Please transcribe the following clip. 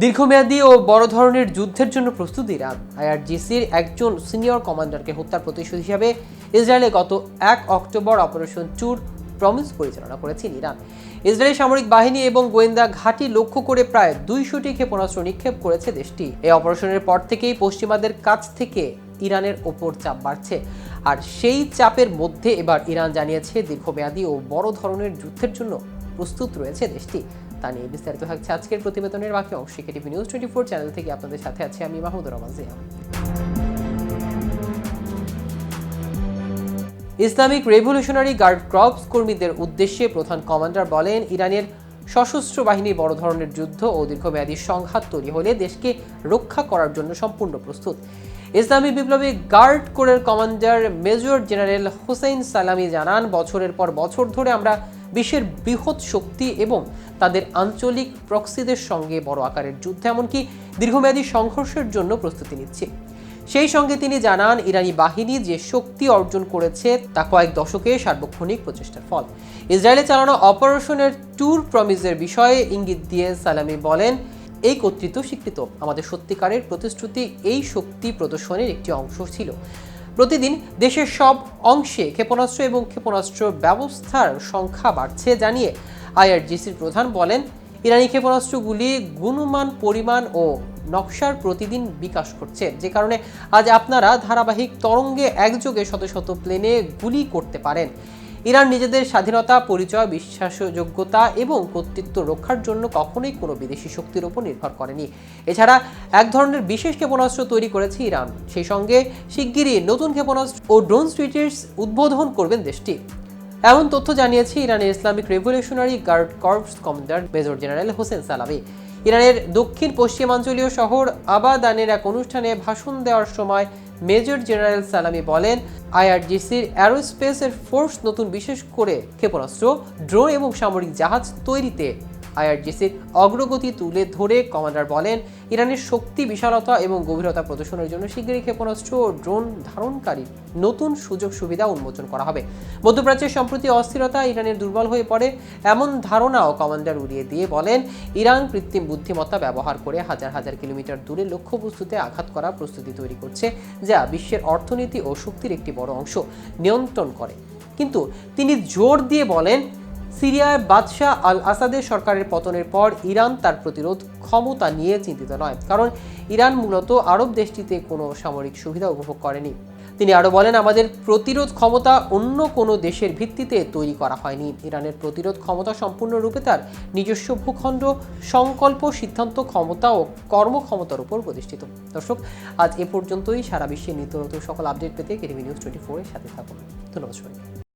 দীর্ঘমেয়াদী ও বড় ধরনের যুদ্ধের জন্য প্রস্তুত ইরান। আইআরজিসির একজন সিনিয়র কমান্ডারকে হত্যার প্রতিশোধ হিসাবে ইসরায়েলে গত 1 অক্টোবর অপারেশন ট্রু প্রমিস পরিচালনা করেছেন ইরান। ইসরায়েলি সামরিক বাহিনী এবং গোয়েন্দা ঘাঁটি লক্ষ্য করে প্রায় 200টি ক্ষেপণাস্ত্র নিক্ষেপ করেছে দেশটি। এই অপারেশনের পর থেকেই পশ্চিমাদের কাছ থেকে ইরানের ওপর চাপ বাড়ছে, আর সেই চাপের মধ্যে এবার ইরান জানিয়েছে দীর্ঘমেয়াদী ও বড় ধরনের যুদ্ধের জন্য প্রস্তুত রয়েছে দেশটি। তা নিয়ে বিস্তারিত থাকছে আজকের প্রতিবেদনের বাকি অংশে। কেটিভি নিউজ 24 চ্যানেল থেকে আপনাদের সাথে আছি আমি Mahmudur Rahman Zia. Islamic Revolutionary Guard Corps কর্মীদের উদ্দেশ্যে প্রধান কমান্ডার বলেন, ইরানের সশস্ত্র বাহিনী বড় ধরনের যুদ্ধ ও দীর্ঘমেয়াদী সংঘাত তৈরি হলে দেশকে রক্ষা করার জন্য সম্পূর্ণ প্রস্তুত। ইসলামী বিপ্লবী গার্ড কোরের কমান্ডার মেজর জেনারেল হুসেইন সালামি জানান, বছরের পর বছর ধরে আমরা বিশ্বের বৃহৎ শক্তি এবং তাদের আঞ্চলিক প্রক্সিদের সঙ্গে বড় আকারের যুদ্ধ এমনকি দীর্ঘমেয়াদী সংঘর্ষের জন্য প্রস্তুতি নিচ্ছে। সেই সঙ্গে তিনি জানান, ইরানি বাহিনী যে শক্তি অর্জন করেছে তা কয়েক দশকে সার্বক্ষণিক প্রচেষ্টার ফল। ইসরায়েলে চালানো অপারেশনের ট্রু প্রমিসের বিষয়ে ইঙ্গিত দিয়ে সালামি বলেন, এই কর্তৃত্ব স্বীকৃত। আমাদের সত্যিকারের প্রতিশ্রুতি এই শক্তি প্রদর্শনের একটি অংশ ছিল। প্রতিদিন দেশের সব অংশে ক্ষেপণাস্ত্র এবং ক্ষেপণাস্ত্র ব্যবস্থার সংখ্যা বাড়ছে জানিয়ে আইআরজিসির প্রধান বলেন, ইরানি ক্ষেপণাস্ত্রগুলি গুণমান, পরিমাণ ও নকশার প্রতিদিন বিকাশ করছে, যে কারণে আজ আপনারা ধারাবাহিক তরঙ্গে একযোগে শত শত প্লেনে গুলি করতে পারেন। ইরান নিজেদের স্বাধীনতা, পরিচয়, বিশ্বাসযোগ্যতা এবং কর্তৃত্ব রক্ষার জন্য কখনোই কোনো বিদেশি শক্তির উপর নির্ভর করেনি। এছাড়া এক ধরনের বিশেষ ক্ষেপণাস্ত্র তৈরি করেছে ইরান। সেই সঙ্গে শিগগিরই নতুন ক্ষেপণাস্ত্র ও ড্রোন সুইটের উদ্বোধন করবেন দেশটি। এমন তথ্য জানিয়েছে ইরানের Islamic Revolutionary Guard Corps commander major general Hossein Salami. ইরানের দক্ষিণ পশ্চিমাঞ্চলীয় শহর আবাদানের এক অনুষ্ঠানে ভাষণ দেওয়ার সময় মেজর জেনারেল সালামি বলেন, আইআরজিসির অ্যারোস্পেসের ফোর্স নতুন বিশেষ করে ক্ষেপণাস্ত্র, ড্রোন এবং সামরিক জাহাজ তৈরিতে আইআরজিসির অগ্রগতি তুলে ধরে কমান্ডার বলেন, ইরানের শক্তি, বিশালতা এবং গভীরতা প্রদর্শনের জন্য শীঘ্রই ক্ষেপণাস্ত্র ও ড্রোন ধারণকারী নতুন সুযোগ সুবিধা উন্মোচন করা হবে। মধ্যপ্রাচ্যের সম্প্রতি অস্থিরতা ইরানের দুর্বল হয়ে পড়ে এমন ধারণাও কমান্ডার উড়িয়ে দিয়ে বলেন, ইরান কৃত্রিম বুদ্ধিমত্তা ব্যবহার করে হাজার হাজার কিলোমিটার দূরে লক্ষ্যবস্তুতে আঘাত করার প্রস্তুতি তৈরি করছে, যা বিশ্বের অর্থনীতি ও শক্তির একটি বড় অংশ নিয়ন্ত্রণ করে। কিন্তু তিনি জোর দিয়ে বলেন, সিরিয়ায় বাদশাহ আল আসাদের সরকারের পতনের পর ইরান তার প্রতিরোধ ক্ষমতা নিয়ে চিন্তিত নয়, কারণ ইরান মূলত আরব দেশটিতে কোনো সামরিক সুবিধা উপভোগ করেনি। তিনি আরও বলেন, আমাদের প্রতিরোধ ক্ষমতা অন্য কোনো দেশের ভিত্তিতে তৈরি করা হয়নি। ইরানের প্রতিরোধ ক্ষমতা সম্পূর্ণরূপে তার নিজস্ব ভূখণ্ড, সংকল্প, সিদ্ধান্ত ক্ষমতা ও কর্মক্ষমতার উপর প্রতিষ্ঠিত। দর্শক, আজ এ পর্যন্তই। সারা বিশ্বের নিত্য নতুন সকল আপডেট পেতে কেটিভি নিউজ 24 এর সাথে থাকুন। ধন্যবাদ সবাইকে।